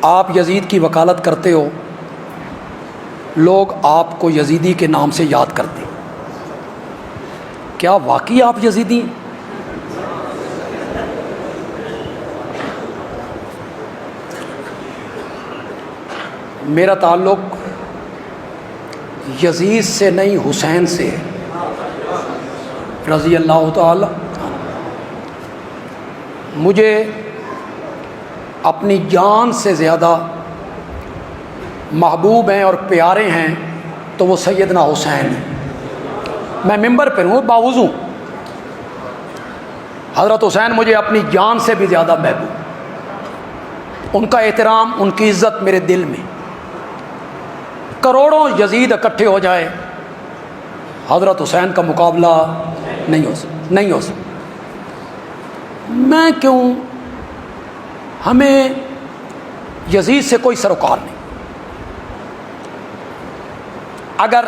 आप यजीद की वकालत करते हो, लोग आपको यजीदी के नाम से याद करते हैं। क्या वाकई आप यजीदी हैं? मेरा ताल्लुक़ यजीद से नहीं, हुसैन से है रज़ी अल्लाह ताला। मुझे अपनी जान से ज़्यादा महबूब हैं और प्यारे हैं तो वो सैयदना हुसैन हैं। मैं मिंबर पर हूँ, बावजू हज़रत हुसैन मुझे अपनी जान से भी ज़्यादा महबूब। उनका एहतराम, उनकी इज़्ज़त मेरे दिल में। करोड़ों यजीद इकट्ठे हो जाए, हज़रत हुसैन का मुकाबला नहीं हो सकता। मैं क्यों, हमें यजीद से कोई सरोकार नहीं। अगर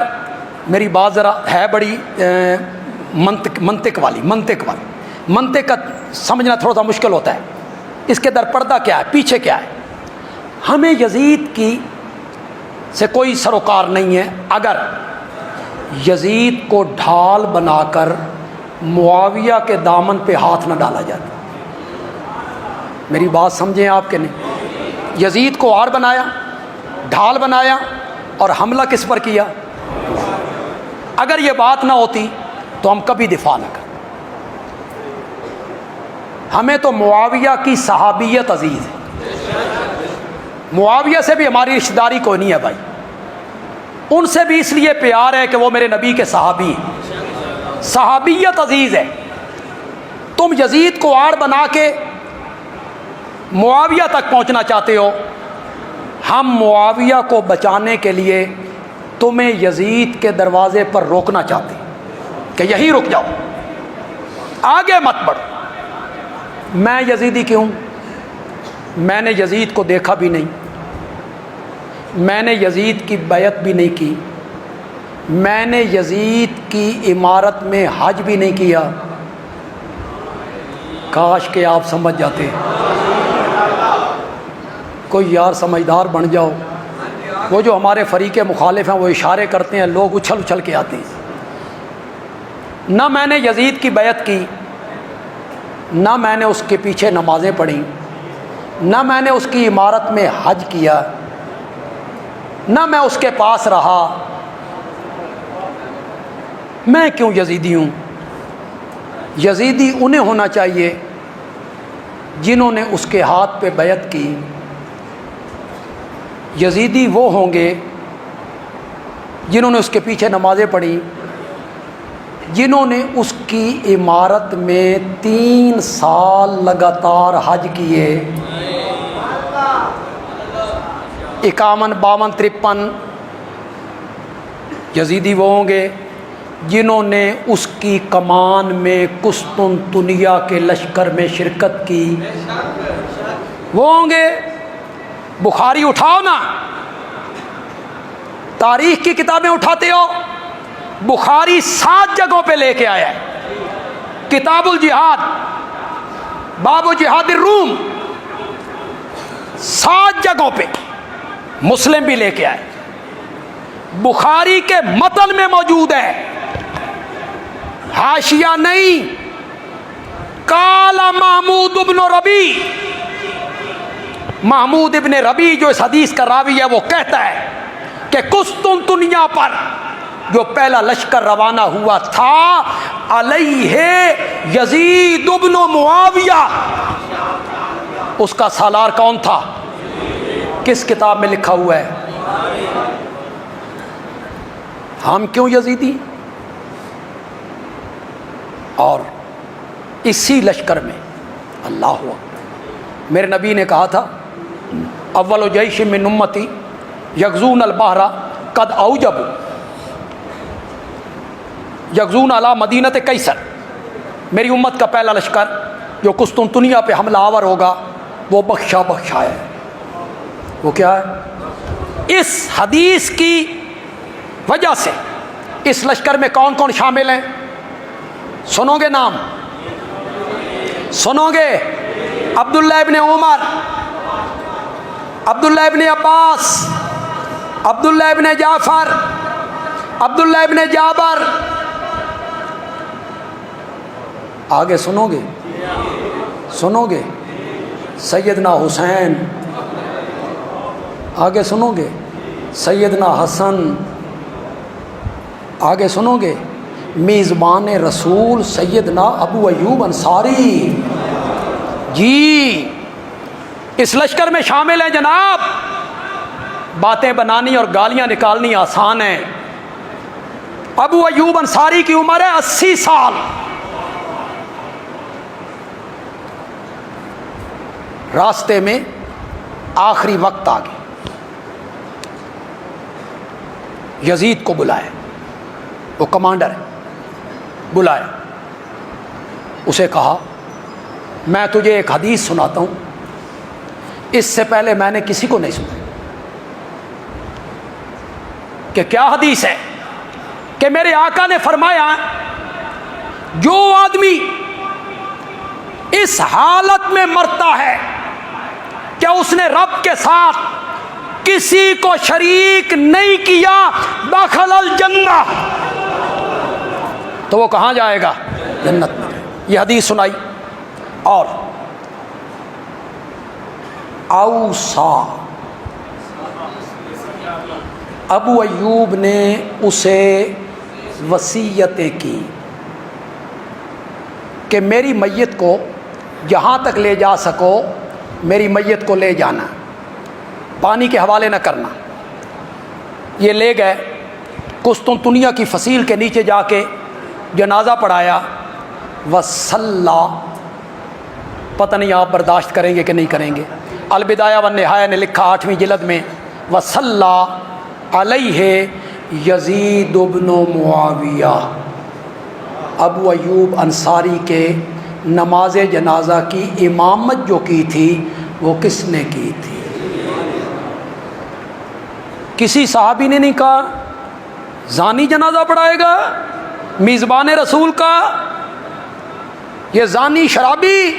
मेरी बात ज़रा है बड़ी मंतिक वाली, मंतिक का समझना थोड़ा सा मुश्किल होता है। इसके दर पर्दा क्या है, पीछे क्या है। हमें यजीद की से कोई सरोकार नहीं है। अगर यजीद को ढाल बनाकर मुआविया के दामन पे हाथ न डाला जाता। मेरी बात समझें आपके नहीं। यजीद को आड़ बनाया, ढाल बनाया और हमला किस पर किया। अगर ये बात ना होती तो हम कभी दिफा न कर। हमें तो मुआविया की सहाबियत अजीज़ है। मुआविया से भी हमारी रिश्तेदारी कोई नहीं है भाई। उनसे भी इसलिए प्यार है कि वो मेरे नबी के सहाबी हैं। सहाबियत अजीज़ है। तुम यजीद को आड़ बना के मुआविया तक पहुंचना चाहते हो। हम मुआविया को बचाने के लिए तुम्हें यजीद के दरवाजे पर रोकना चाहते कि यहीं रुक जाओ, आगे मत बढ़ो। मैं यजीदी क्यों? मैंने यजीद को देखा भी नहीं, मैंने यजीद की बैत भी नहीं की, मैंने यजीद की इमारत में हज भी नहीं किया। काश के आप समझ जाते। कोई यार समझदार बन जाओ। वो जो हमारे फरीक़े मुखालिफ हैं वो इशारे करते हैं, लोग उछल उछल के आते हैं। ना मैंने यजीद की बैत की, ना मैंने उसके पीछे नमाज़ें पढ़ी, ना मैंने उसकी इमारत में हज किया, ना मैं उसके पास रहा। मैं क्यों यजीदी हूँ? यजीदी उन्हें होना चाहिए जिन्होंने उसके हाथ पे बैत की। यजीदी वो होंगे जिन्होंने उसके पीछे नमाज़ें पढ़ी, जिन्होंने उसकी इमारत में 3 साल लगातार हज किए। 51, 52, 53 यजीदी वो होंगे जिन्होंने उसकी कमान में कुस्तुनतुनिया के लश्कर में शिरकत की। वो होंगे। बुखारी उठाओ ना, तारीख की किताबें उठाते हो, बुखारी 7 जगहों पे लेके आया है। किताबुल जिहाद, बाबु जिहादिर रूम, 7 जगहों पे। मुस्लिम भी लेके आए, बुखारी के मतन में मौजूद है, हाशिया नहीं। काला महमूद इब्न रबी, महमूद इब्न रबी जो इस हदीस का रावी है, वो कहता है कि कुस्तुनतुनिया पर जो पहला लश्कर रवाना हुआ था, अलैहि यजीद इब्न मुआविया, उसका सालार कौन था? किस किताब में लिखा हुआ है? हम क्यों यजीदी? और इसी लश्कर में अल्लाह हुआ, मेरे नबी ने कहा था, अव्वल जैश मिन उम्मती यगजून अल बहरा कद औजब यगजून अला मदीनत कैसर। मेरी उम्मत का पहला लश्कर जो कुस्तुनतुनिया पे हमला आवर होगा वो बख्शा है। वो क्या है? इस हदीस की वजह से इस लश्कर में कौन कौन शामिल हैं? सुनोगे नाम? सुनोगे? अब्दुल्लाह इब्ने उमर, अब्दुल्लाह इब्न अब्बास, अब्दुल्लाह इब्न जाफर, अब्दुल्लाह इब्न जाबर। आगे सुनोगे, सुनोगे? सैयदना हुसैन, आगे सुनोगे? सैयदना हसन, आगे सुनोगे? मेज़बान रसूल सैयदना अबू अयूब अंसारी जी इस लश्कर में शामिल हैं जनाब। बातें बनानी और गालियां निकालनी आसान है। अबू अयूब अंसारी की उम्र है 80 साल। रास्ते में आखिरी वक्त आ गया, यजीद को बुलाया, वो कमांडर है, बुलाया, उसे कहा मैं तुझे एक हदीस सुनाता हूँ, इससे पहले मैंने किसी को नहीं सुना। कि क्या हदीस है? कि मेरे आका ने फरमाया जो आदमी इस हालत में मरता है क्या उसने रब के साथ किसी को शरीक नहीं किया, दाखिल जन्नह, तो वो कहाँ जाएगा? जन्नत में। ये हदीस सुनाई। और औसा अबू अयूब ने उसे वसीयतें की कि मेरी मैयत को जहाँ तक ले जा सको मेरी मैयत को ले जाना, पानी के हवाले न करना। ये ले गए, कुस्तुनतुनिया की फसील के नीचे जाके जनाजा पढ़ाया। वसल्ला, पता नहीं आप बर्दाश्त करेंगे कि नहीं करेंगे। अलबिदाया व निहाया ने लिखा 8वीं जिल्द में, वसल्ला अलैहि यजीद इब्न मुआविया। अबू अयूब अंसारी के नमाज जनाजा की इमामत जो की थी वो किसने की थी? किसी साहबी ने नहीं कहा जानी जनाजा पढ़ाएगा मेज़बान रसूल का, ये जानी शराबी,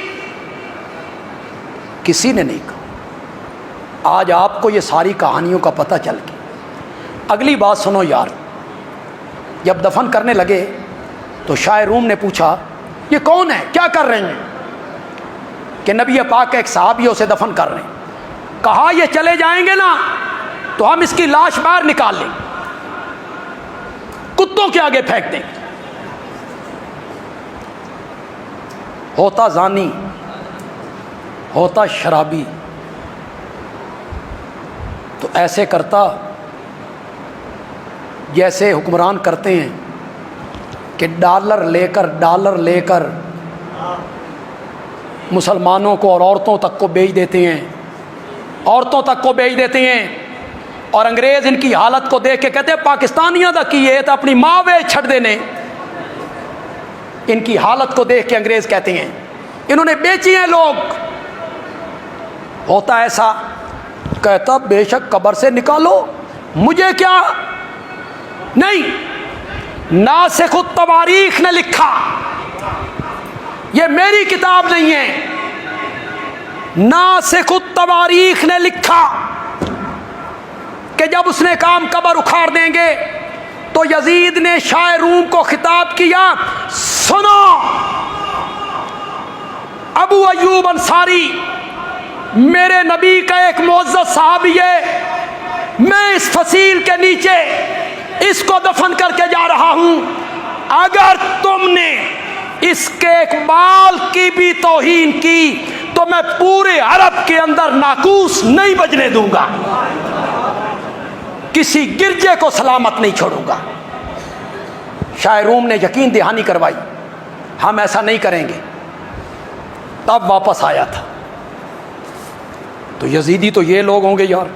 किसी ने नहीं कहा। आज आपको ये सारी कहानियों का पता चल गया। अगली बात सुनो यार, जब दफन करने लगे तो शायर रूम ने पूछा ये कौन है, क्या कर रहे हैं? कि नबी पाक के एक सहाबी उसे दफन कर रहे हैं। कहा ये चले जाएंगे ना तो हम इसकी लाश बाहर निकाल लें, कुत्तों के आगे फेंक दें। होता जानी, होता शराबी, तो ऐसे करता जैसे हुक्मरान करते हैं कि डॉलर लेकर मुसलमानों को और औरतों तक को बेच देते हैं, औरतों तक को बेच देते हैं। और अंग्रेज़ इनकी हालत को देख के कहते हैं पाकिस्तानियों दा की है तो अपनी माँ वे छड़ देने। इनकी हालत को देख के अंग्रेज़ कहते हैं इन्होंने बेची हैं लोग। होता ऐसा, कहता बेशक कब्र से निकालो, मुझे क्या नहीं। नासिखुत तवारीख ने लिखा, ये मेरी किताब नहीं है, नासिखुत तवारीख ने लिखा कि जब उसने काम कब्र उखाड़ देंगे तो यजीद ने शाह रूम को खिताब किया, सुनो अबू अयूब अंसारी मेरे नबी का एक मुअज़्ज़ज़ सहाबी है, मैं इस फसील के नीचे इसको दफन करके जा रहा हूं। अगर तुमने इसके एक बाल की भी तौहीन की तो मैं पूरे अरब के अंदर नाकूस नहीं बजने दूंगा, किसी गिरजे को सलामत नहीं छोड़ूंगा। शाह रूम ने यकीन दहानी करवाई, हम ऐसा नहीं करेंगे। तब वापस आया था। तो यजीदी तो ये लोग होंगे यार,